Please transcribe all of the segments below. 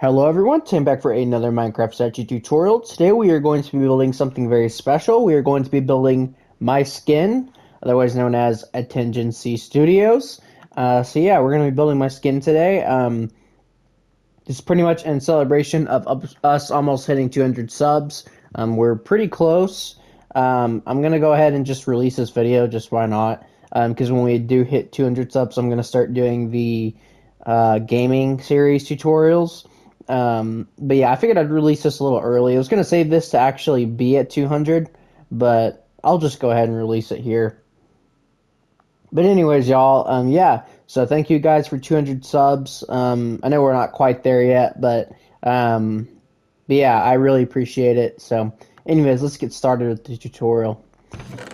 Hello everyone, Tim back for another Minecraft statue tutorial. Today we are going to be building something very special. We are going to be building my skin, otherwise known as Atengency Studios. So yeah, we're going to be building my skin today. This is pretty much in celebration of us almost hitting 200 subs. We're pretty close. I'm going to go ahead and just release this video, just why not? Because when we do hit 200 subs, I'm going to start doing the gaming series tutorials. But yeah, I figured I'd release this a little early. I was going to save this to actually be at 200, but I'll just go ahead and release it here. But anyways, y'all, yeah, so thank you guys for 200 subs. I know we're not quite there yet, but yeah, I really appreciate it. So anyways, let's get started with the tutorial.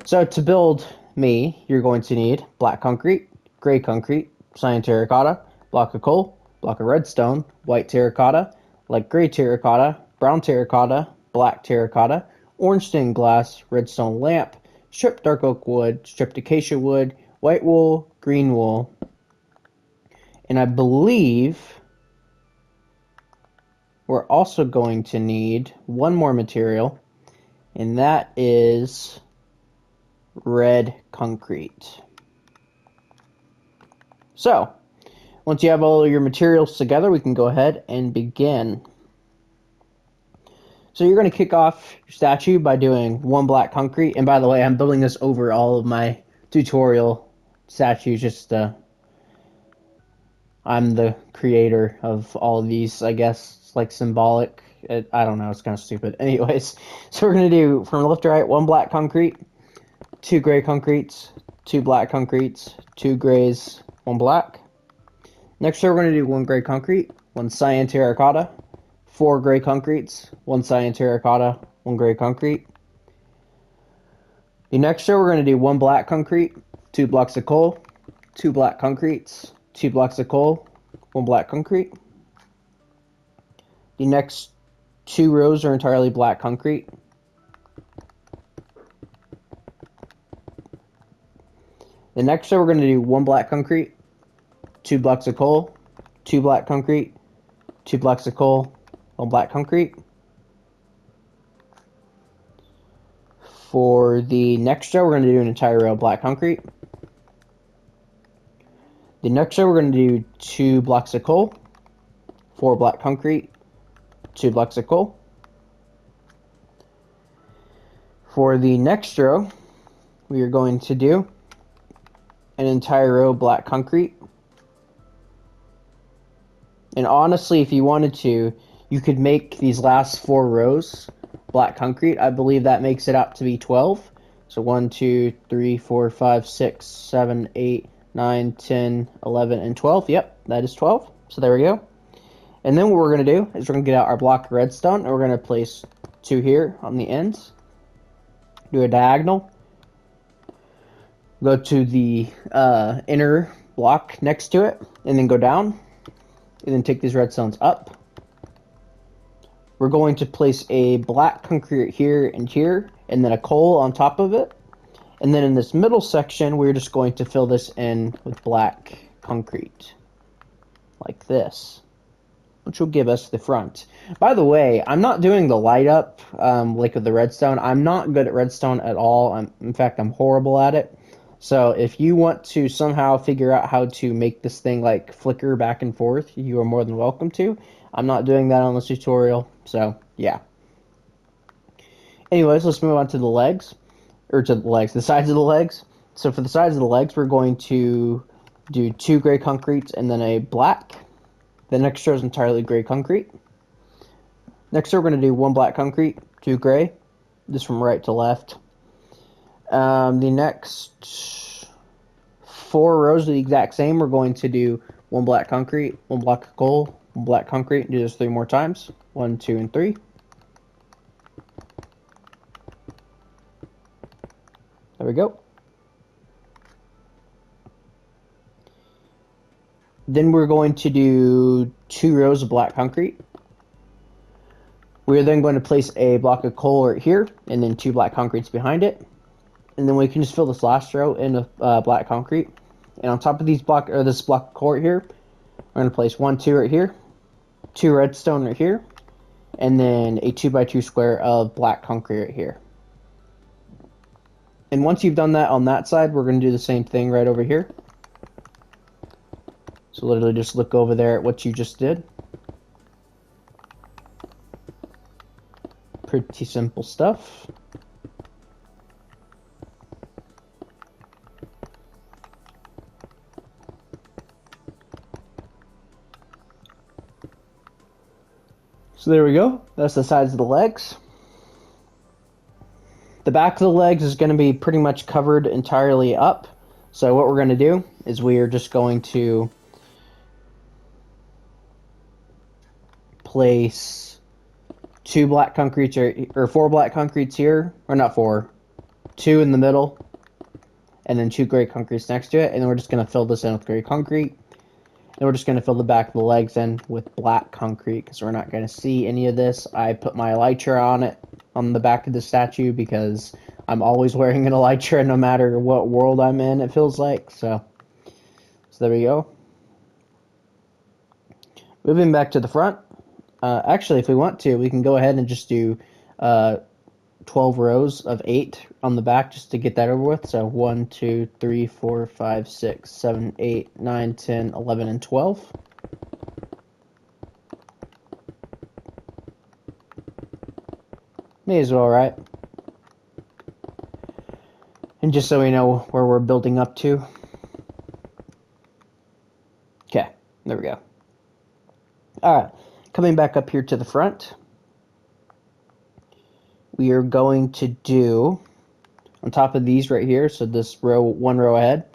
So to build me, you're going to need black concrete, gray concrete, cyan terracotta, block of coal, block of redstone, white terracotta, light gray terracotta, brown terracotta, black terracotta, orange stained glass, redstone lamp, stripped dark oak wood, stripped acacia wood, white wool, green wool, and I believe we're also going to need one more material, and that is red concrete. So, once you have all your materials together, we can go ahead and begin. So you're going to kick off your statue by doing one black concrete. And by the way, I'm building this over all of my tutorial statues. Just I'm the creator of all of these, I guess. It's like symbolic. I don't know. It's kind of stupid. Anyways, so we're going to do from left to right, one black concrete, two gray concretes, two black concretes, two grays, one black. Next, we're going to do one gray concrete, one cyan terracotta, four gray concretes, one cyan terracotta, one gray concrete. The next row, we're going to do one black concrete, two blocks of coal, two black concretes, two blocks of coal, one black concrete. The next two rows are entirely black concrete. The next row, we're going to do one black concrete, two blocks of coal, two black concrete, two blocks of coal, one black concrete. For the next row, we're going to do an entire row of black concrete. The next row, we're going to do two blocks of coal, four black concrete, two blocks of coal. For the next row, we are going to do an entire row of black concrete. And honestly, if you wanted to, you could make these last four rows black concrete. I believe that makes it out to be 12. So 1, 2, 3, 4, 5, 6, 7, 8, 9, 10, 11, and 12. Yep, that is 12. So there we go. And then what we're going to do is we're going to get out our block of redstone, and we're going to place two here on the ends. Do a diagonal. Go to the inner block next to it, and then go down. And then take these redstones up. We're going to place a black concrete here and here, and then a coal on top of it. And then in this middle section, we're just going to fill this in with black concrete. Like this. Which will give us the front. By the way, I'm not doing the light up, like with the redstone. I'm not good at redstone at all. In fact, I'm horrible at it. So if you want to somehow figure out how to make this thing like flicker back and forth, you are more than welcome to. I'm not doing that on this tutorial, so yeah. Anyways, let's move on to the legs, or to the legs, the sides of the legs. So for the sides of the legs, we're going to do two gray concretes and then a black. The next row is entirely gray concrete. Next row, we're going to do one black concrete, two gray, just from right to left. The next four rows are the exact same. We're going to do one black concrete, one block of coal, one black concrete, and do this 3 more times. 1, 2, and 3. There we go. Then we're going to do 2 rows of black concrete. We're then going to place a block of coal right here, and then 2 black concretes behind it. And then we can just fill this last row in with black concrete. And on top of this block of coal right here, we're going to place 1, 2 right here. 2 redstone right here, and then a 2x2 square of black concrete right here. And once you've done that on that side, we're going to do the same thing right over here. So literally just look over there at what you just did. Pretty simple stuff. So there we go. That's the sides of the legs. The back of the legs is going to be pretty much covered entirely up. So what we're going to do is we are just going to place 2 black concretes or 4 black concretes here, or not 4, 2 in the middle, and then 2 gray concretes next to it, and then we're just going to fill this in with gray concrete. And we're just going to fill the back of the legs in with black concrete because we're not going to see any of this. I put my elytra on it, on the back of the statue, because I'm always wearing an elytra no matter what world I'm in, it feels like. So there we go. Moving back to the front. Actually, if we want to, we can go ahead and just do 12 rows of 8 on the back just to get that over with. So 1, 2, 3, 4, 5, 6, 7, 8, 9, 10, 11, and 12. May as well, right? And just so we know where we're building up to. Okay, there we go. Alright, coming back up here to the front. We are going to do, on top of these right here, so this row, 1 row ahead,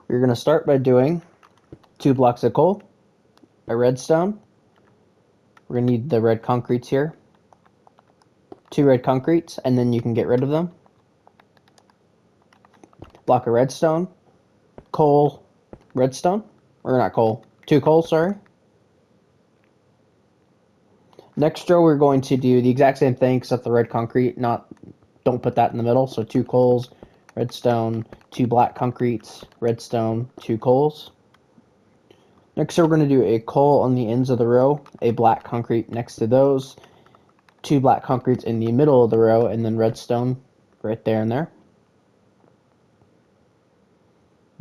we're going to start by doing 2 blocks of coal, a redstone. We're going to need the red concretes here. 2 red concretes, and then you can get rid of them. Block of redstone, coal, redstone, or not coal, 2 coal, sorry. Next row, we're going to do the exact same thing except the red concrete. Don't put that in the middle. So 2 coals, redstone, 2 black concretes, redstone, 2 coals. Next row, we're going to do a coal on the ends of the row, a black concrete next to those, 2 black concretes in the middle of the row, and then redstone right there and there.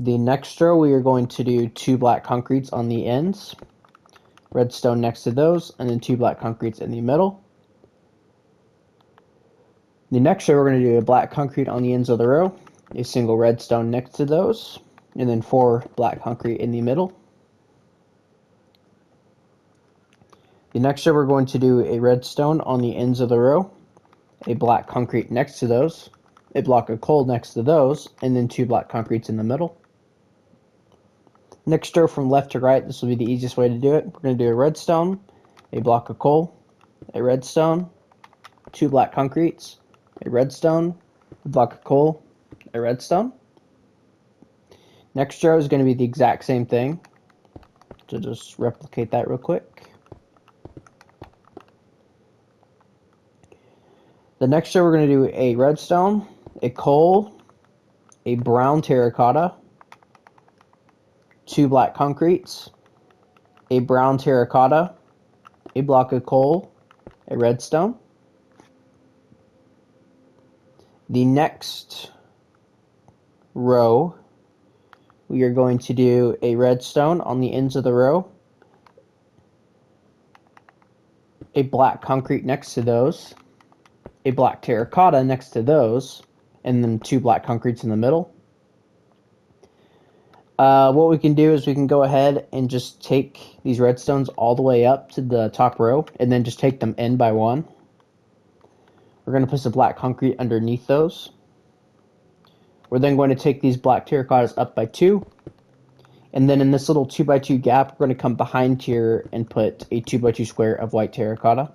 The next row, we are going to do 2 black concretes on the ends, redstone next to those, and then 2 black concretes in the middle. The next row, we're going to do a black concrete on the ends of the row, a single redstone next to those, and then 4 black concrete in the middle. The next row, we're going to do a redstone on the ends of the row, a black concrete next to those, a block of coal next to those, and then 2 black concretes in the middle. Next row from left to right, this will be the easiest way to do it. We're going to do a redstone, a block of coal, a redstone, 2 black concretes, a redstone, a block of coal, a redstone. Next row is going to be the exact same thing. So just replicate that real quick. The next row we're going to do a redstone, a coal, a brown terracotta, 2 black concretes, a brown terracotta, a block of coal, a redstone. The next row, we are going to do a redstone on the ends of the row, a black concrete next to those, a black terracotta next to those, and then 2 black concretes in the middle. What we can do is we can go ahead and just take these redstones all the way up to the top row, and then just take them in by 1. We're going to place a black concrete underneath those. We're then going to take these black terracottas up by 2, and then in this little 2x2 gap, we're going to come behind here and put a 2x2 square of white terracotta.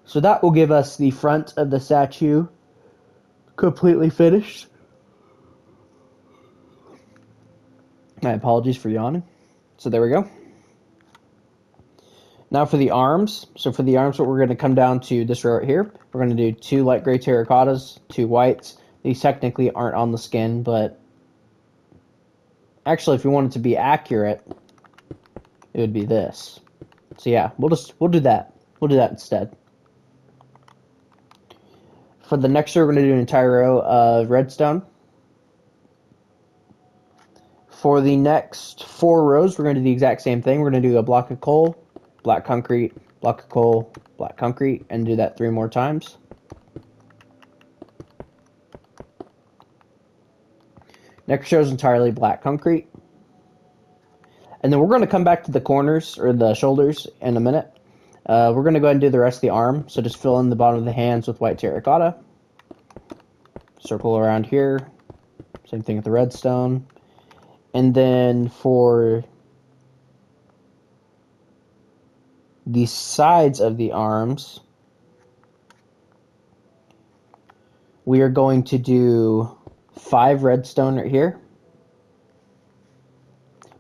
So that will give us the front of the statue completely finished. My apologies for yawning. So there we go. Now for the arms. So for the arms, what we're going to come down to this row right here. We're going to do 2 light gray terracottas, 2 whites. These technically aren't on the skin, but actually if we want it to be accurate, it would be this. So yeah, we'll do that. We'll do that instead. For the next row, we're going to do an entire row of redstone. For the next 4 rows, we're going to do the exact same thing. We're going to do a block of coal, black concrete, block of coal, black concrete, and do that 3 more times. Next row is entirely black concrete. And then we're going to come back to the corners, or the shoulders, in a minute. We're going to go ahead and do the rest of the arm. So just fill in the bottom of the hands with white terracotta. Circle around here. Same thing with the redstone. And then for the sides of the arms, we are going to do 5 redstone right here.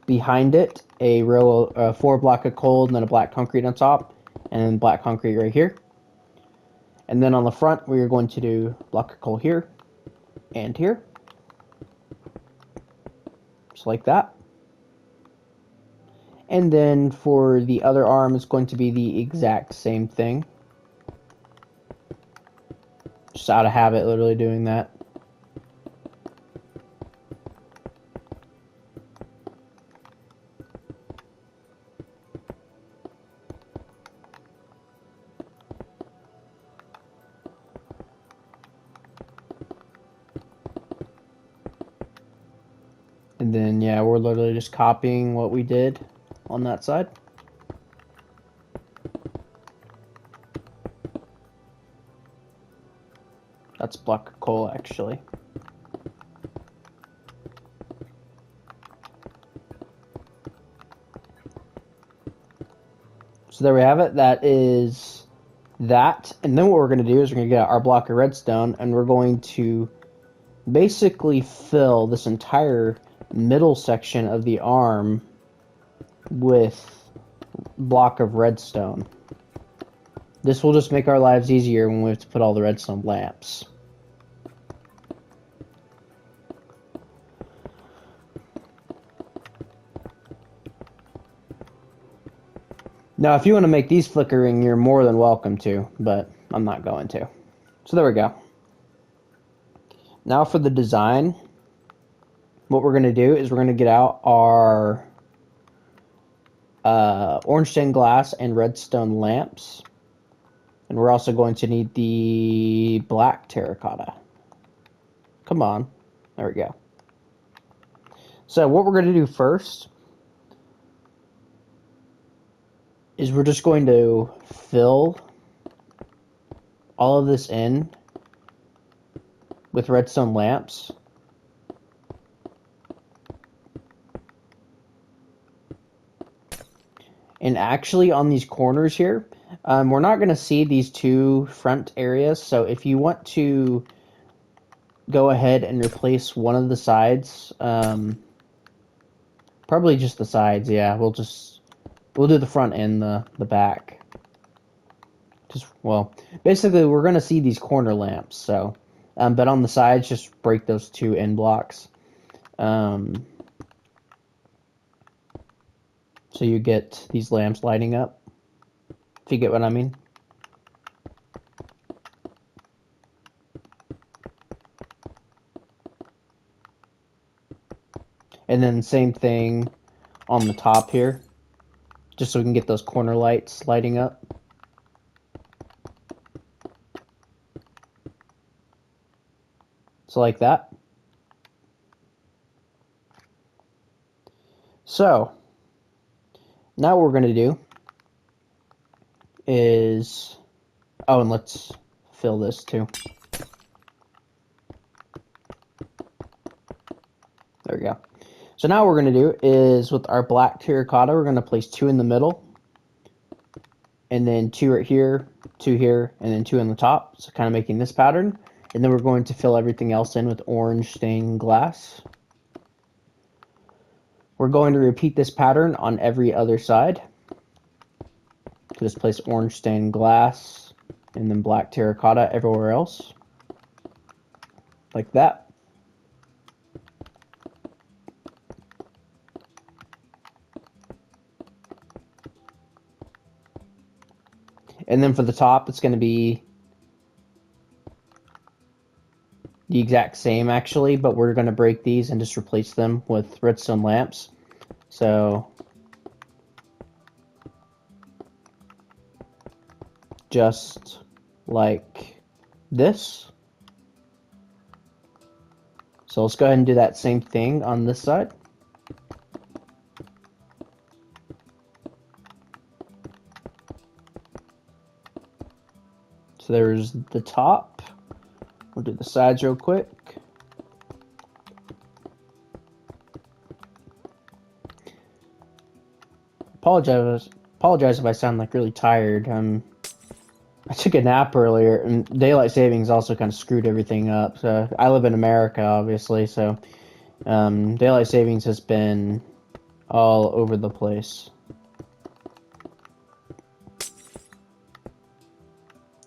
Behind it, a row of 4 block of coal and then a black concrete on top, and then black concrete right here. And then on the front, we are going to do block of coal here and here. Just like that. And then for the other arm, it's going to be the exact same thing. Just out of habit, literally doing that. And then, yeah, we're literally just copying what we did on that side. That's block of coal, actually. So there we have it. That is that. And then what we're going to do is we're going to get our block of redstone, and we're going to basically fill this entire middle section of the arm with block of redstone. This will just make our lives easier when we have to put all the redstone lamps. Now, if you want to make these flickering, you're more than welcome to, but I'm not going to. So there we go. Now for the design, what we're going to do is we're going to get out our orange stained glass and redstone lamps. And we're also going to need the black terracotta. Come on. There we go. So what we're going to do first is we're just going to fill all of this in with redstone lamps. And actually on these corners here, we're not going to see these 2 front areas. So if you want to go ahead and replace one of the sides, probably just the sides, yeah, we'll do the front and the back. Well, basically we're going to see these corner lamps, so, but on the sides, just break those 2 end blocks. So you get these lamps lighting up, if you get what I mean. And then same thing on the top here, just so we can get those corner lights lighting up. So like that. So now what we're going to do is, oh, and let's fill this too. There we go. So now what we're going to do is with our black terracotta, we're going to place 2 in the middle, and then 2 right here, 2 here, and then 2 on the top. So kind of making this pattern. And then we're going to fill everything else in with orange stained glass. We're going to repeat this pattern on every other side. So just place orange stained glass and then black terracotta everywhere else. Like that. And then for the top, it's going to be the exact same actually, but we're going to break these and just replace them with redstone lamps. So just like this. So let's go ahead and do that same thing on this side. So there's the top. We'll do the sides real quick. Apologize if I sound like really tired. I took a nap earlier, and daylight savings also kind of screwed everything up. So I live in America, obviously, so daylight savings has been all over the place.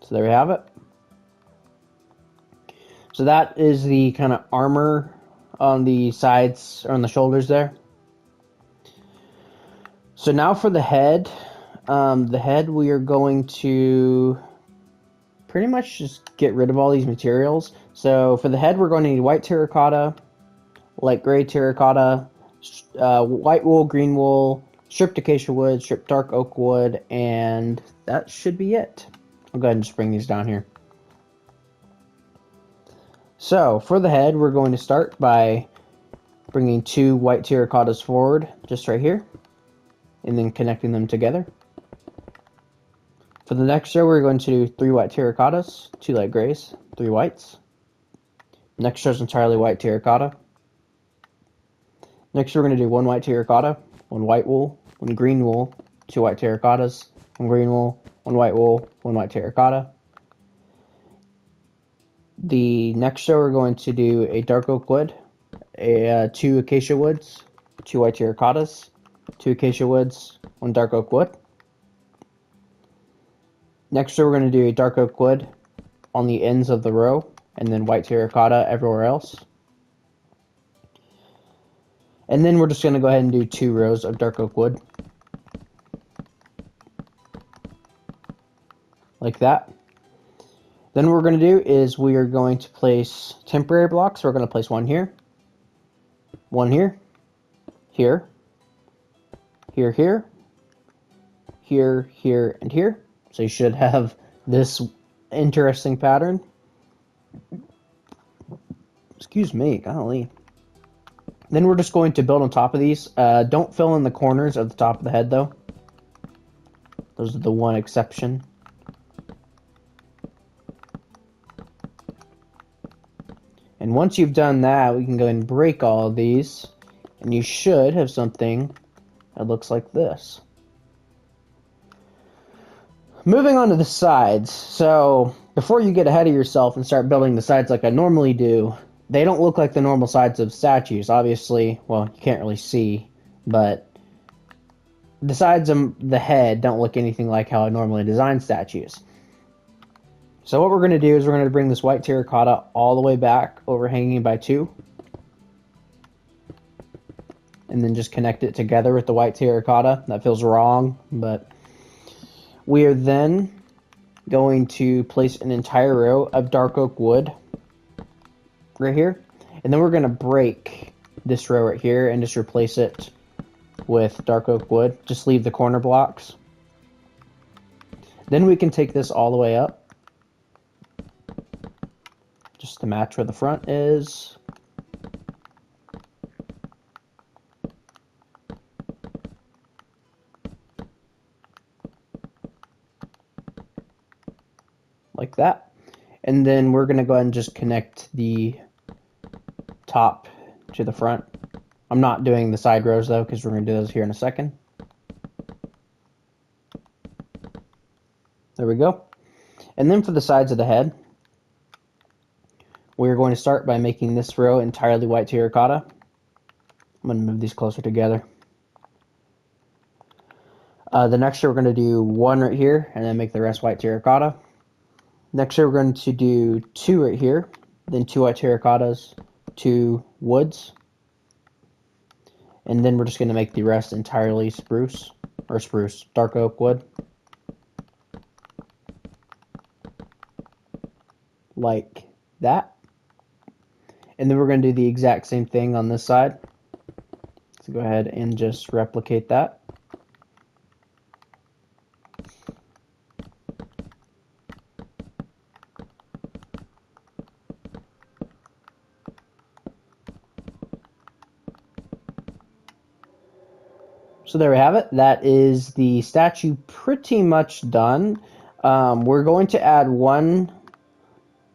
So there we have it. So that is the kind of armor on the sides or on the shoulders there. So now for the head. The head, we are going to pretty much just get rid of all these materials. So for the head, we're going to need white terracotta, light gray terracotta, white wool, green wool, stripped acacia wood, stripped dark oak wood, and that should be it. I'll go ahead and just bring these down here. So for the head, we're going to start by bringing 2 white terracottas forward, just right here, and then connecting them together. For the next row, we're going to do 3 white terracottas, 2 light grays, 3 whites. Next row is entirely white terracotta. Next, we're going to do 1 white terracotta, 1 white wool, 1 green wool, 2 white terracottas, 1 green wool, 1 white wool, 1 white terracotta. The next row, we're going to do a dark oak wood, 2 acacia woods, 2 white terracottas, 2 acacia woods, 1 dark oak wood. Next row, we're going to do a dark oak wood on the ends of the row, and then white terracotta everywhere else. And then we're just going to go ahead and do 2 rows of dark oak wood. Like that. Then what we're going to do is we are going to place temporary blocks. We're going to place 1 here, 1 here, here, here, here, here, here, and here. So you should have this interesting pattern. Excuse me, golly. Then we're just going to build on top of these. Don't fill in the corners of the top of the head, though. Those are the one exception. And once you've done that, we can go and break all of these, and you should have something that looks like this. Moving on to the sides. So before you get ahead of yourself and start building the sides like I normally do, they don't look like the normal sides of statues. Obviously, well, you can't really see, but the sides of the head don't look anything like how I normally design statues. So what we're going to do is we're going to bring this white terracotta all the way back, overhanging by 2. And then just connect it together with the white terracotta. That feels wrong, but we are then going to place an entire row of dark oak wood right here. And then we're going to break this row right here and just replace it with dark oak wood. Just leave the corner blocks. Then we can take this all the way up, just to match where the front is. Like that. And then we're going to go ahead and just connect the top to the front. I'm not doing the side rows though, because we're going to do those here in a second. There we go. And then for the sides of the head, we're going to start by making this row entirely white terracotta. I'm going to move these closer together. The next row we're going to do 1 right here, and then make the rest white terracotta. Next row we're going to do 2 right here, then 2 white terracottas, 2 woods. And then we're just going to make the rest entirely dark oak wood. like that. And then we're going to do the exact same thing on this side. So go ahead and just replicate that. So there we have it. That is the statue pretty much done. We're going to add one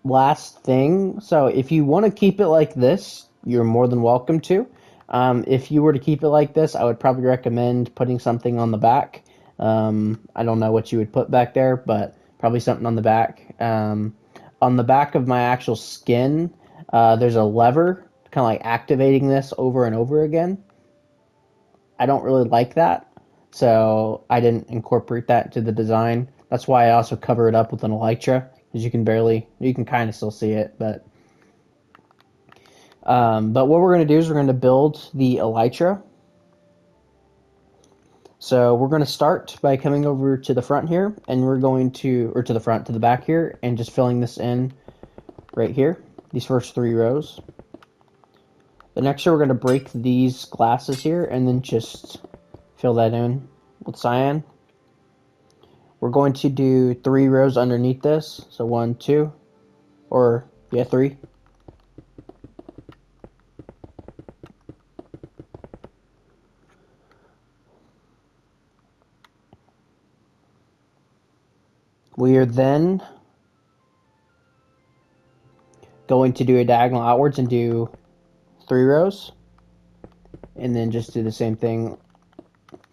last thing. So if you want to keep it like this, you're more than welcome to. If you were to keep it like this, I would probably recommend putting something on the back. I don't know what you would put back there, but probably something on the back. On the back of my actual skin, there's a lever, kind of like activating this over and over again. I don't really like that, so I didn't incorporate that into the design. That's why I also cover it up with an elytra, because you can kind of still see it, but what we're going to do is we're going to build the elytra. So we're going to start by coming over to the front here, and we're going to, or to the back here, and just filling this in right here, these first 3 rows. The next year we're going to break these glasses here and then just fill that in with cyan. We're going to do 3 rows underneath this. So 1, 2, or yeah, 3. We are then going to do a diagonal outwards and do 3 rows, and then just do the same thing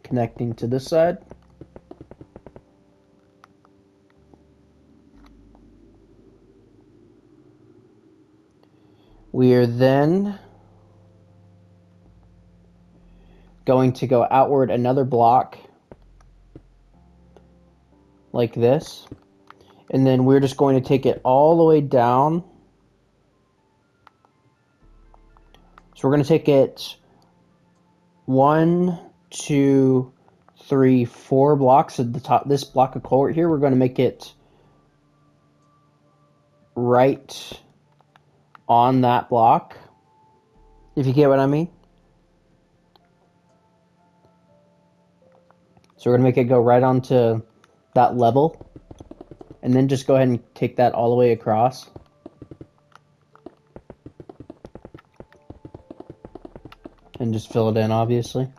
connecting to this side. We are then going to go outward another block like this, and then we're just going to take it all the way down. So we're going to take it 1, 2, 3, 4 blocks at the top. This block of coal right here, we're going to make it right on that block, if you get what I mean. So we're going to make it go right onto that level, and then just go ahead and take that all the way across. And just fill it in, obviously.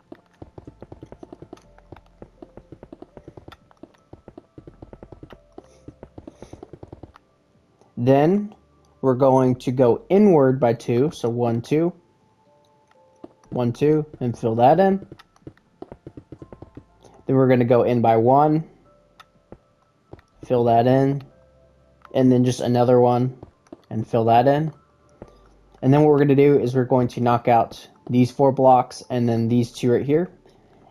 Then we're going to go inward by 2, so 1, 2, 1, 2, and fill that in. Then we're going to go in by 1, fill that in, and then just another one, and fill that in. And then what we're going to do is we're going to knock out these 4 blocks and then these 2 right here,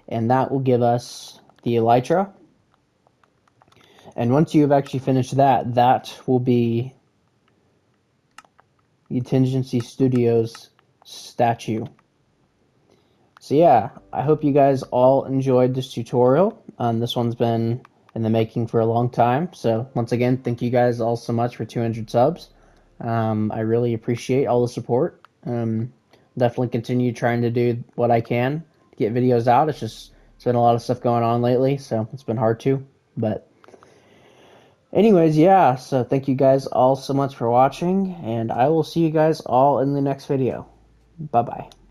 and that will give us the elytra. And once you have actually finished that, that will be the Atengency Studios statue. So yeah, I hope you guys all enjoyed this tutorial. This one's been in the making for a long time, so once again, thank you guys all so much for 200 subs. I really appreciate all the support. Definitely continue trying to do what I can to get videos out. It's been a lot of stuff going on lately, so it's been hard to. But anyways, yeah, so thank you guys all so much for watching, and I will see you guys all in the next video. Bye-bye.